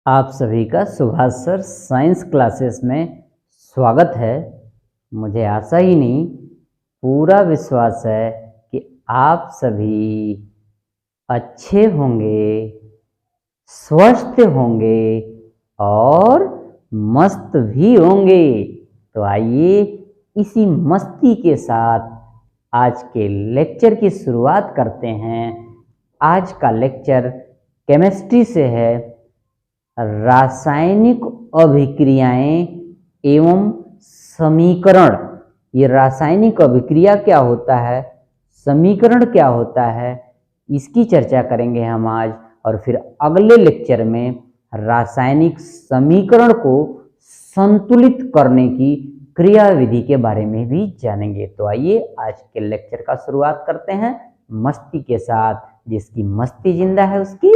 आप सभी का सुभाष सर साइंस क्लासेस में स्वागत है। मुझे आशा ही नहीं पूरा विश्वास है कि आप सभी अच्छे होंगे, स्वस्थ होंगे और मस्त भी होंगे। तो आइए इसी मस्ती के साथ आज के लेक्चर की शुरुआत करते हैं। आज का लेक्चर केमिस्ट्री से है। रासायनिक अभिक्रियाएं एवं समीकरण। ये रासायनिक अभिक्रिया क्या होता है, समीकरण क्या होता है, इसकी चर्चा करेंगे हम आज। और फिर अगले लेक्चर में रासायनिक समीकरण को संतुलित करने की क्रियाविधि के बारे में भी जानेंगे। तो आइए आज के लेक्चर का शुरुआत करते हैं मस्ती के साथ। जिसकी मस्ती जिंदा है उसकी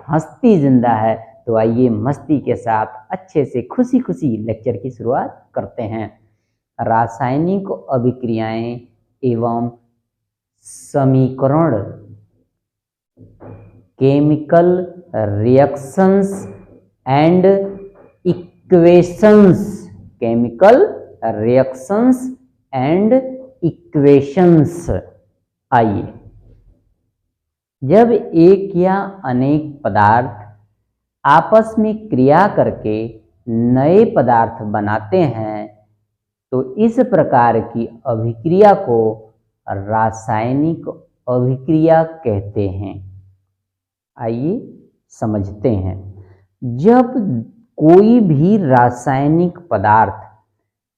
हस्ती जिंदा है। तो आइए मस्ती के साथ अच्छे से खुशी खुशी लेक्चर की शुरुआत करते हैं। रासायनिक अभिक्रियाएं एवं समीकरण, chemical reactions and equations. Chemical reactions and equations. आइए, जब एक या अनेक पदार्थ आपस में क्रिया करके नए पदार्थ बनाते हैं तो इस प्रकार की अभिक्रिया को रासायनिक अभिक्रिया कहते हैं। आइए समझते हैं। जब कोई भी रासायनिक पदार्थ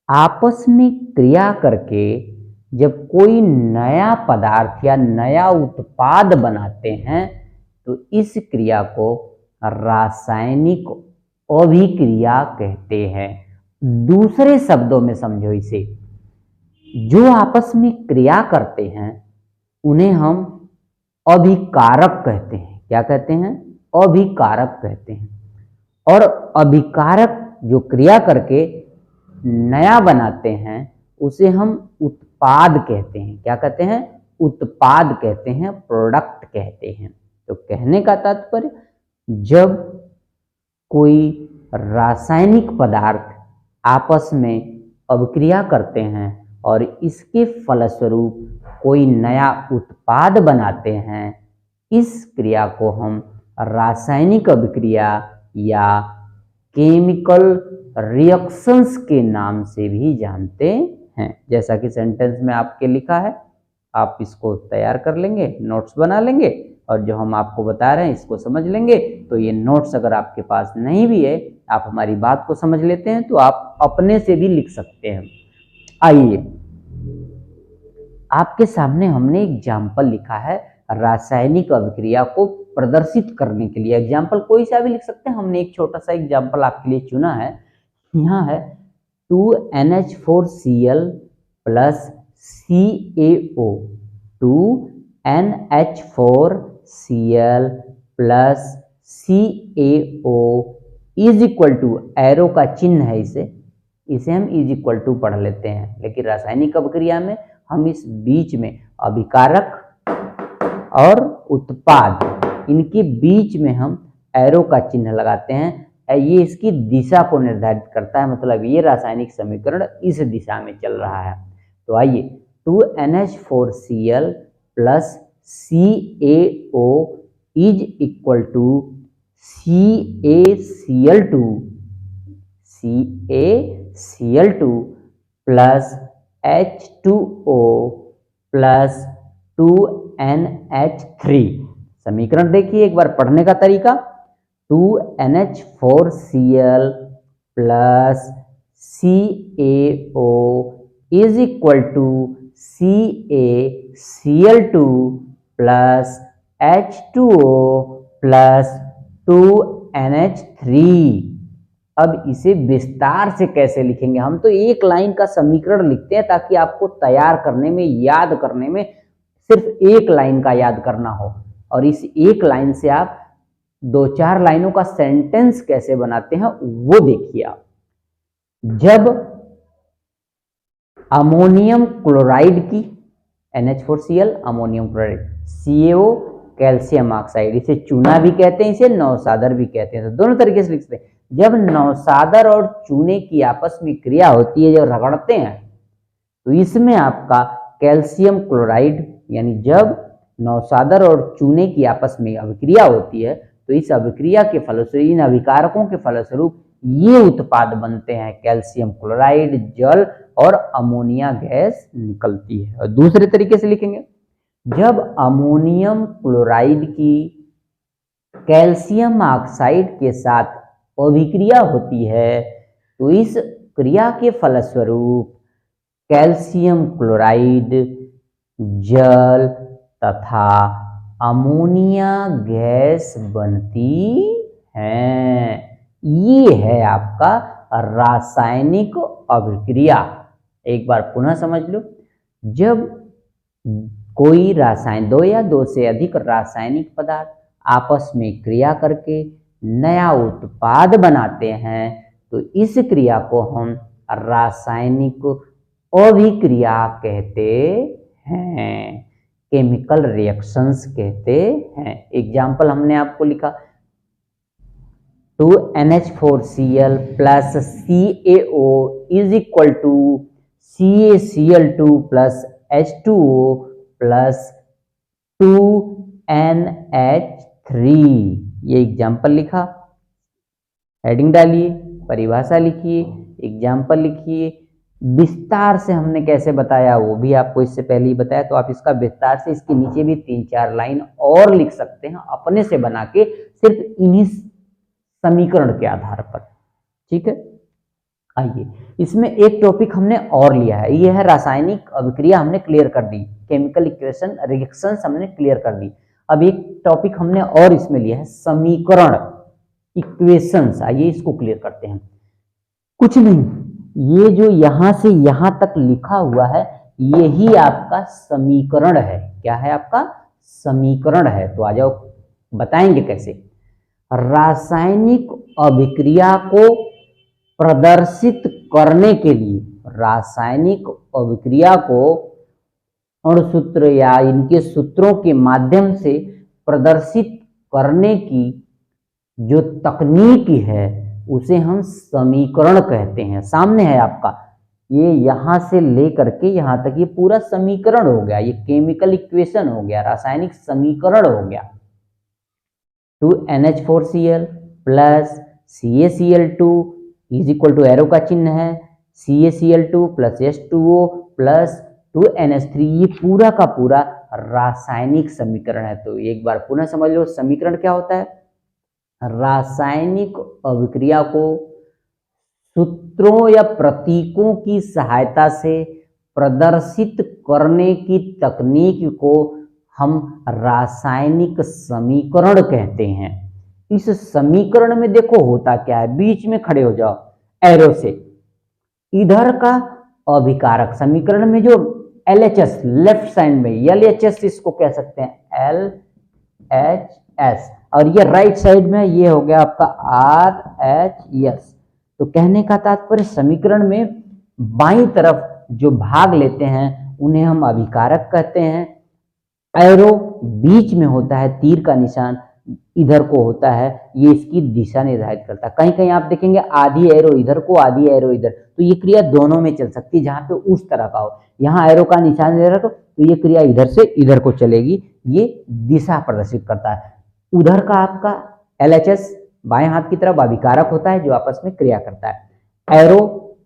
आपस में क्रिया करके जब कोई नया पदार्थ या नया उत्पाद बनाते हैं तो इस क्रिया को रासायनिक अभिक्रिया कहते हैं। दूसरे शब्दों में समझो इसे, जो आपस में क्रिया करते हैं उन्हें हम अभिकारक कहते हैं। क्या कहते हैं? अभिकारक कहते हैं। और अभिकारक जो क्रिया करके नया बनाते हैं उसे हम उत्पाद कहते हैं। क्या कहते हैं? उत्पाद कहते हैं, प्रोडक्ट कहते हैं। तो कहने का तात्पर्य, जब कोई रासायनिक पदार्थ आपस में अभिक्रिया करते हैं और इसके फलस्वरूप कोई नया उत्पाद बनाते हैं, इस क्रिया को हम रासायनिक अभिक्रिया या केमिकल रिएक्शंस के नाम से भी जानते हैं। जैसा कि सेंटेंस में आपके लिखा है, आप इसको तैयार कर लेंगे, नोट्स बना लेंगे और जो हम आपको बता रहे हैं इसको समझ लेंगे। तो ये नोट्स अगर आपके पास नहीं भी है, आप हमारी बात को समझ लेते हैं तो आप अपने से भी लिख सकते हैं। आइए, आपके सामने हमने एग्जाम्पल लिखा है रासायनिक अभिक्रिया को प्रदर्शित करने के लिए। एग्जाम्पल कोई सा भी लिख सकते हैं, हमने एक छोटा सा एग्जाम्पल आपके लिए चुना है। यहाँ है 2NH4Cl plus CaO। 2NH4Cl plus CaO is equal to, arrow का चिन्ह है इसे हम इज इक्वल टू पढ़ लेते हैं, लेकिन रासायनिक अभिक्रिया में हम इस बीच में अभिकारक और उत्पाद, इनके बीच में हम एरो का चिन्ह लगाते हैं। ये इसकी दिशा को निर्धारित करता है, मतलब ये रासायनिक समीकरण इस दिशा में चल रहा है। तो आइए, 2NH4Cl plus CaO is equal to CaCl2 plus H2O plus 2NH3। समीकरण देखिए एक बार, पढ़ने का तरीका, 2NH4Cl plus CaO is equal to CaCl2 plus H2O plus 2NH3। अब इसे विस्तार से कैसे लिखेंगे? हम तो एक लाइन का समीकरण लिखते हैं ताकि आपको तैयार करने में, याद करने में सिर्फ एक लाइन का याद करना हो, और इस एक लाइन से आप 2-4 लाइनों का सेंटेंस कैसे बनाते हैं वो देखिए आप। जब अमोनियम क्लोराइड की, NH4Cl ammonium chloride, CaO calcium oxide, इसे चूना भी कहते हैं, इसे नौसादर भी कहते हैं। तो दोनों तरीके से लिख सकते हैं। जब नौसादर और चूने की आपस में क्रिया होती है, जब रगड़ते हैं, तो इसमें आपका कैल्शियम क्लोराइड, यानी जब नौसादर और चूने की आपस में अभिक्रिया होती है, तो इस अभिक्रिया के फलस्वरूप, इन अभिकारकों के फलस्वरूप ये उत्पाद बनते हैं, कैल्शियम क्लोराइड, जल और अमोनिया गैस निकलती है। और दूसरे तरीके से लिखेंगे, जब अमोनियम क्लोराइड की कैल्शियम ऑक्साइड के साथ अभिक्रिया होती है, तो इस क्रिया के फलस्वरूप कैल्शियम क्लोराइड, जल तथा अमोनिया गैस बनती है। ये है आपका रासायनिक अभिक्रिया। एक बार पुनः समझ लो, जब कोई रासायन, दो या दो से अधिक रासायनिक पदार्थ आपस में क्रिया करके नया उत्पाद बनाते हैं, तो इस क्रिया को हम रासायनिक अभिक्रिया कहते हैं, केमिकल रिएक्शंस कहते हैं। एग्जाम्पल हमने आपको लिखा, 2NH4Cl plus CaO is equal to CaCl2 plus H2O plus 2NH3। ये एग्जाम्पल लिखा, हेडिंग डालिए, परिभाषा लिखिए, एग्जाम्पल लिखिए। विस्तार से हमने कैसे बताया वो भी आपको इससे पहले ही बताया, तो आप इसका विस्तार से इसके नीचे भी 3-4 लाइन और लिख सकते हैं अपने से बना के, सिर्फ इन्हीं समीकरण के आधार पर। ठीक है, आइए इसमें एक टॉपिक हमने और लिया है, ये है रासायनिक अभिक्रिया, हमने क्लियर कर दी, केमिकल इक्वेशन रिएक्शंस हमने क्लियर कर दी। अब एक टॉपिक हमने और इसमें लिया है, समीकरण, इक्वेशंस। आइए इसको क्लियर करते हैं। कुछ नहीं, ये जो यहां से यहां तक लिखा हुआ है, यही आपका समीकरण है। क्या है? आपका समीकरण है। तो आ जाओ, बताएंगे कैसे। रासायनिक अभिक्रिया को प्रदर्शित करने के लिए, रासायनिक अभिक्रिया को अणुसूत्र या इनके सूत्रों के माध्यम से प्रदर्शित करने की जो तकनीक है, उसे हम समीकरण कहते हैं। सामने है आपका, ये यहां से लेकर के यहां तक ये पूरा समीकरण हो गया, ये केमिकल इक्वेशन हो गया, रासायनिक समीकरण हो गया। 2NH4Cl plus CaCl2 is equal to, arrow का चिन्ह है, CaCl2 plus H2O plus 2NH3, ये पूरा का पूरा रासायनिक समीकरण है। तो एक बार पुनः समझ लो, समीकरण क्या होता है? रासायनिक अभिक्रिया को सूत्रों या प्रतीकों की सहायता से प्रदर्शित करने की तकनीक को हम रासायनिक समीकरण कहते हैं। इस समीकरण में देखो होता क्या है, बीच में खड़े हो जाओ एरो से, इधर का अभिकारक, समीकरण में जो LHS लेफ्ट साइड में, LHS इसको कह सकते हैं, LHS, और ये राइट साइड में ये हो गया आपका RHS। तो कहने का तात्पर्य, समीकरण में बाईं तरफ जो भाग लेते हैं उन्हें हम अभिकारक कहते हैं। एरो बीच में होता है, तीर का निशान इधर को होता है, ये इसकी दिशा निर्धारित करता है। कहीं कहीं आप देखेंगे आधी एरो इधर को, आधी एरो इधर, तो ये क्रिया दोनों में चल सकती है, जहां पे उस तरह का हो। यहाँ एरो का निशान दे रखो तो ये क्रिया इधर से इधर को चलेगी, ये दिशा प्रदर्शित करता है। उधर का आपका LHS बाएं हाथ की तरफ अभिकारक होता है, जो आपस में क्रिया करता है। एरो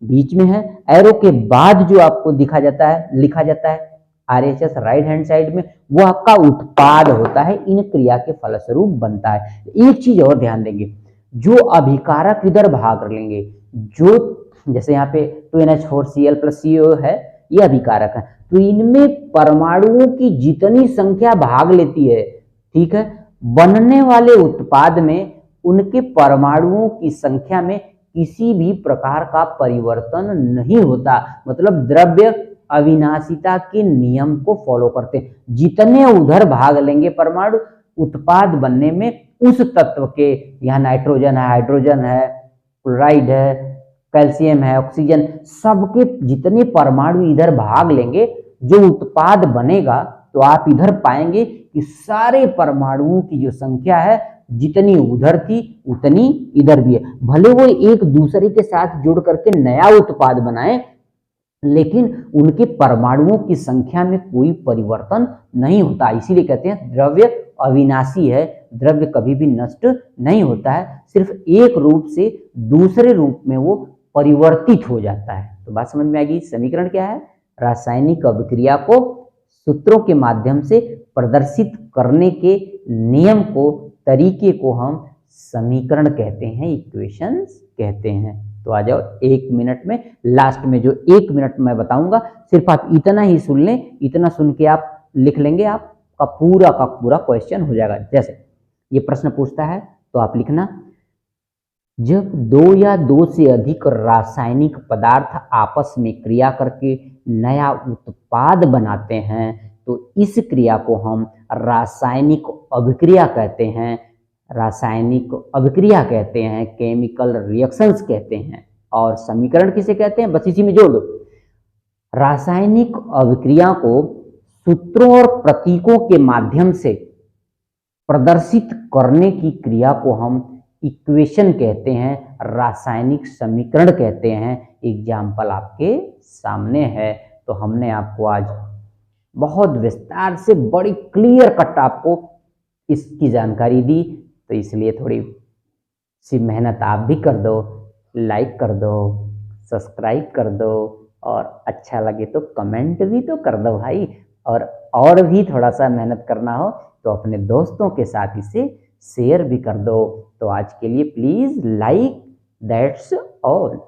बीच में है, एरो के बाद जो आपको दिखा जाता है, लिखा जाता है RHS राइट हैंड साइड में, वो आपका उत्पाद होता है, इन क्रिया के फलस्वरूप बनता है। एक चीज और ध्यान देंगे, जो अभिकारक इधर भाग लेंगे, जो जैसे यहाँ पे 2NH4Cl प्लस CaO है, ये अभिकारक है, तो इनमें परमाणुओं की जितनी संख्या भाग लेती है, ठीक है, बनने वाले उत्पाद में उनके परमाणुओं की संख्या में किसी भी प्रकार का परिवर्तन नहीं होता। मतलब द्रव्य अविनाशिता के नियम को फॉलो करते हैं। जितने उधर भाग लेंगे परमाणु उत्पाद बनने में, उस तत्व के, यहाँ नाइट्रोजन है, हाइड्रोजन है, क्लोराइड है, कैल्शियम है, ऑक्सीजन, सबके जितने परमाणु इधर भाग लेंगे, जो उत्पाद बनेगा तो आप इधर पाएंगे कि सारे परमाणुओं की जो संख्या है जितनी उधर थी उतनी इधर भी है। भले वो एक दूसरे के साथ जुड़ करके नया उत्पाद बनाए, लेकिन उनके परमाणुओं की संख्या में कोई परिवर्तन नहीं होता। इसीलिए कहते हैं द्रव्य अविनाशी है, द्रव्य कभी भी नष्ट नहीं होता है, सिर्फ एक रूप से दूसरे रूप में वो परिवर्तित हो जाता है। तो बात समझ में आएगी। समीकरण क्या है? रासायनिक अभिक्रिया को सूत्रों के माध्यम से प्रदर्शित करने के नियम को, तरीके को हम समीकरण कहते हैं, इक्वेशंस कहते हैं। तो आ जाओ 1 मिनट में, लास्ट में जो 1 मिनट मैं बताऊंगा सिर्फ आप इतना ही सुन लें, इतना सुन के आप लिख लेंगे, आपका पूरा का पूरा क्वेश्चन हो जाएगा। जैसे ये प्रश्न पूछता है तो आप लिखना, जब 2 या 2 से अधिक रासायनिक पदार्थ आपस में क्रिया करके नया उत्पाद बनाते हैं तो इस क्रिया को हम रासायनिक अभिक्रिया कहते हैं। रासायनिक अभिक्रिया कहते हैं, केमिकल रिएक्शंस कहते हैं। और समीकरण किसे कहते हैं? बस इसी में जोड़ दो। रासायनिक अभिक्रिया को सूत्रों और प्रतीकों के माध्यम से प्रदर्शित करने की क्रिया को हम इक्वेशन कहते हैं, रासायनिक समीकरण कहते हैं। एग्जाम्पल आपके सामने है। तो हमने आपको आज बहुत विस्तार से, बड़ी क्लियर कट आपको इसकी जानकारी दी, तो इसलिए थोड़ी सी मेहनत आप भी कर दो, लाइक कर दो, सब्सक्राइब कर दो, और अच्छा लगे तो कमेंट भी तो कर दो भाई। और भी थोड़ा सा मेहनत करना हो तो अपने दोस्तों के साथ इसे शेयर भी कर दो। तो आज के लिए प्लीज़ लाइक, दैट्स ऑल।